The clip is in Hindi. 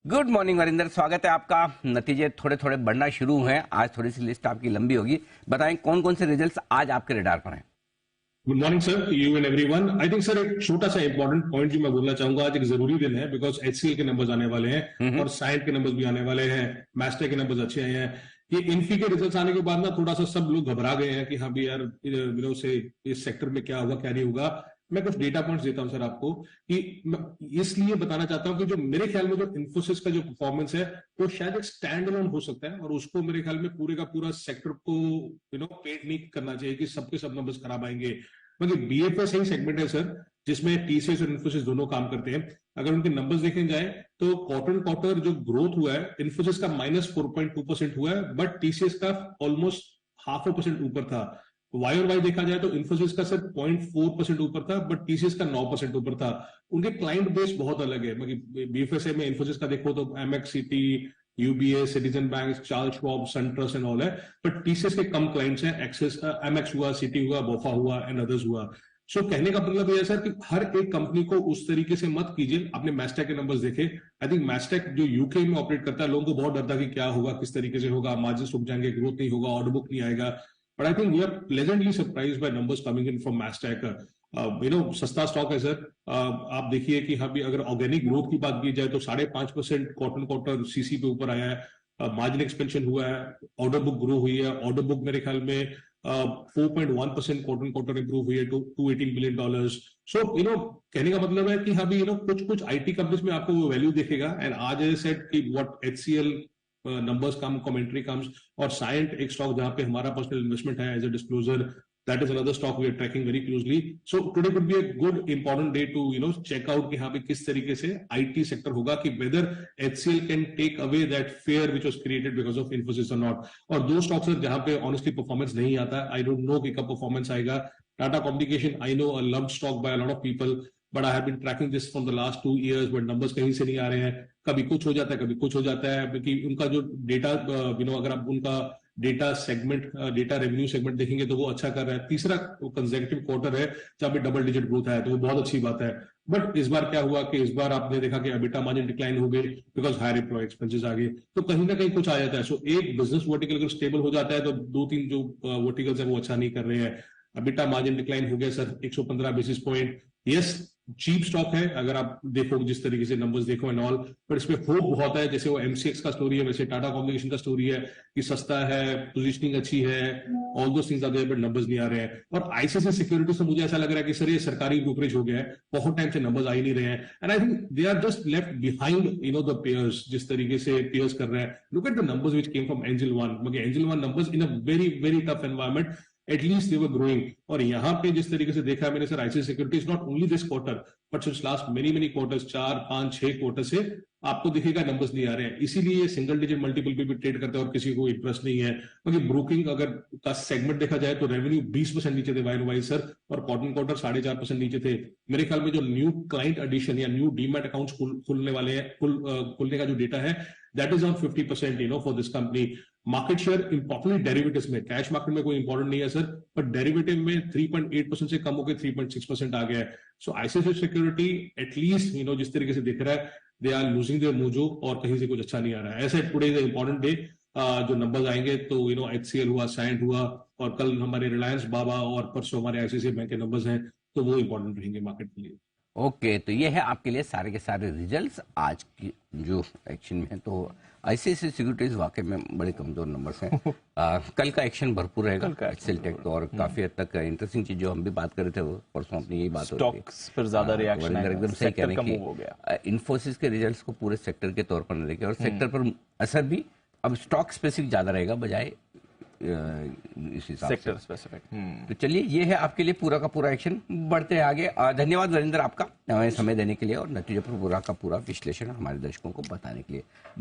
गुड मॉर्निंग वरिंदर, स्वागत है आपका। नतीजे थोड़े थोड़े बढ़ना शुरू हुए हैं। आज थोड़ी सी लिस्ट आपकी लंबी होगी। बताएं कौन कौन से रिजल्ट्स आज आपके रडार पर हैं। Good morning sir, you and everyone. I think sir एक छोटा सा इंपॉर्टेंट पॉइंट जो मैं बोलना चाहूंगा, आज एक जरूरी दिन है बिकॉज एचसीएल के नंबर्स आने वाले हैं और साइंट के नंबर्स भी आने वाले हैं। मैस्टेक के नंबर्स अच्छे आए हैं। ये इन्फी के रिजल्ट्स आने के बाद ना थोड़ा सा सब लोग घबरा गए हैं कि हाँ भी यार से इस सेक्टर में क्या होगा क्या नहीं होगा। मैं कुछ डेटा पॉइंट्स देता हूं सर आपको कि इसलिए बताना चाहता हूं कि जो मेरे ख्याल में जो इन्फोसिस का जो परफॉर्मेंस है वो शायद एक स्टैंड अलोन हो सकता है और उसको मेरे ख्याल में पूरे का पूरा सेक्टर को पेट नहीं करना चाहिए कि सबके सब नंबर्स खराब आएंगे। मतलब बीएफएस ही सेगमेंट है सर जिसमें टीसीएस और इन्फोसिस दोनों काम करते हैं। अगर उनके नंबर्स देखे जाए तो क्वार्टर क्वार्टर जो ग्रोथ हुआ है इन्फोसिस का -4.2% हुआ है, बट टीसीएस का ऑलमोस्ट 0.5% ऊपर था। वाई और वाई देखा जाए तो इन्फोसिस का सिर्फ 0.4% ऊपर था, बट टीसीएस का 9% ऊपर था। उनके क्लाइंट बेस बहुत अलग है। मतलब बीएफएसए में इन्फोसिस का देखो तो AmEx Citi, UBS, Citizens bank, Charles Schwab, SunTrust and all है, बट टीसीएस के कम क्लाइंट्स हैं। एक्सेस, एमएक्स हुआ, सिटी हुआ, बोफा हुआ एंड अदर्स हुआ। सो कहने का मतलब यह है सर कि हर एक कंपनी को उस तरीके से मत कीजिए। आपने मैस्टेक के नंबर्स देखे, आई थिंक मैस्टेक जो यूके में ऑपरेट करता है, लोगों को बहुत डर था कि क्या होगा, किस तरीके से होगा, मार्जिन रुक जाएंगे, ग्रोथ नहीं होगा, ऑर्डर बुक नहीं आएगा। But I think we are pleasantly surprised by numbers coming in from Mastek. सस्ता स्टॉक है सर। आप देखिए कि हाँ भी अगर ऑर्गेनिक ग्रोथ की बात की जाए तो 5.5% क्वार्टर क्वार्टर सीसी पे ऊपर आया है। मार्जिन एक्सपेंशन हुआ है, ऑर्डर बुक ग्रो हुई है। ऑर्डर बुक मेरे ख्याल में 4.1% क्वार्टर क्वार्टर इंप्रूव हुई है टू $218 बिलियन। सो कहने का मतलब है कि हाँ भी कुछ कुछ आईटी कंपनीज में आपको वो वैल्यू दिखेगा। एंड आज सेट कि what HCL numbers come, commentary comes, और साइंट एक स्टॉक जहां पे हमारा पर्सनल इन्वेस्टमेंट है as a disclosure, that is another stock we are tracking very closely. So today could be a good important day to check out कि हाँ पे किस तरीके से IT सेक्टर होगा, कि whether HCL can take away that fear which was created because of Infosys or not. और दो स्टॉक्स है जहां पे honestly परफॉर्मेंस नहीं आता है। I don't know कि कब परफॉर्मेंस आएगा। Tata communication, I know a loved stock by a lot of people, but I have been tracking this from the last 2 years, but numbers कहीं से नहीं आ रहे हैं। कभी कुछ हो जाता है, कभी कुछ हो जाता है, क्योंकि उनका जो डेटा अगर आप उनका data segment, data revenue segment देखेंगे तो वो अच्छा कर रहा है। तीसरा कंसेक्यूटिव क्वार्टर है जहां पे डबल डिजिट ग्रोथ है, तो वो बहुत अच्छी बात है। बट इस बार क्या हुआ कि इस बार आपने देखा कि एबिटा मार्जिन डिक्लाइन हो गए बिकॉज हायर एम्प्लॉय एक्सपेंसेस आ गए, तो कहीं ना कहीं कुछ आ जाता है। सो एक बिजनेस वर्टिकल अगर स्टेबल हो जाता है तो दो तीन जो वर्टिकल्स है वो अच्छा नहीं कर रहे हैं। एबिटा मार्जिन डिक्लाइन हो गया sir 115 basis point. Yes, cheap stock है अगर आप देखो जिस तरीके से नंबर्स देखो एंड ऑल, पर इसमें होप बहुत है। जैसे वो एमसीएक्स का स्टोरी है, वैसे टाटा कम्युनिकेशन का स्टोरी है कि सस्ता है, पोजीशनिंग अच्छी है, ऑल दो things are there, but numbers नहीं आ रहे हैं। और आईसीआईसीआई सिक्योरिटीज से मुझे ऐसा लग रहा है कि सर ये सरकारी ब्रोकरेज हो गया है, बहुत टाइम से नंबर्स आ ही नहीं रहे हैं। And I think they are just left behind the peers, जिस तरीके से पेयर्स कर रहे हैं। Look at the numbers which came from Angel One. मगर Angel One numbers in a very very tough environment, at least they were growing. और यहाँ पे जिस तरीके से देखा है मैंने sir, ICICI securities not only this quarter but since last many many quarters, 4 5 6 quarter से आपको दिखेगा नंबर्स नहीं आ रहे हैं। इसीलिए ये सिंगल डिजिट मल्टीपल पे भी ट्रेड करते हैं और किसी को इंटरेस्ट नहीं है, क्योंकि ब्रोकिंग अगर का सेगमेंट देखा जाए तो रेवेन्यू 20% नीचे थे वाई सर, और क्वार्टर क्वार्टर 4.5% नीचे थे। मेरे ख्याल में जो न्यू क्लाइंट एडिशन या न्यू डीमैट अकाउंट खुलने वाले हैं, खुलने का जो डेटा है, that is on 50% for this company. Market share importantly derivatives में, कैश मार्केट में कोई इंपॉर्टेंट नहीं है सर, बट डेरिवेटिव में 3.8% से कम होकर 3.6% आ गया है। सो आईसीआईसीआई सिक्योरिटी एटलीस्ट जिस तरीके से दिख रहा है, they are losing their mojo और कहीं से कुछ अच्छा नहीं आ रहा है। ऐसे टुडे इज इंपॉर्टेंट डे, जो नंबर्स आएंगे तो एचसीएल हुआ, साइंट हुआ, और कल हमारे रिलायंस, बाबा, और परसों हमारे आईसीआईसीआई बैंक के नंबर्स हैं, तो वो इंपॉर्टेंट रहेंगे मार्केट के लिए। ओके, तो ये है आपके लिए सारे के सारे रिजल्ट्स आज की जो एक्शन में है। तो आईसीआईसीआई सिक्योरिटीज वाकई में बड़े कमजोर नंबर्स हैं। कल का एक्शन भरपूर रहेगा एचसीएल टेक तो, और काफी हद तक इंटरेस्टिंग चीज जो हम भी बात कर रहे थे वो परसों अपनी यही बात होती है, स्टॉक्स पर ज्यादा रिएक्शन है, एकदम सही कह रहे हैं कि इन्फोसिस के रिजल्ट्स को पूरे सेक्टर के तौर पर न देखें, और सेक्टर पर असर भी अब स्टॉक स्पेसिफिक ज्यादा रहेगा बजाय इस हिसाब से सेक्टर स्पेसिफिक। तो चलिए, ये है आपके लिए पूरा का पूरा एक्शन। बढ़ते हैं आगे। धन्यवाद वरिंदर आपका हमें समय देने के लिए और नतीजों पर पूरा का पूरा विश्लेषण हमारे दर्शकों को बताने के लिए।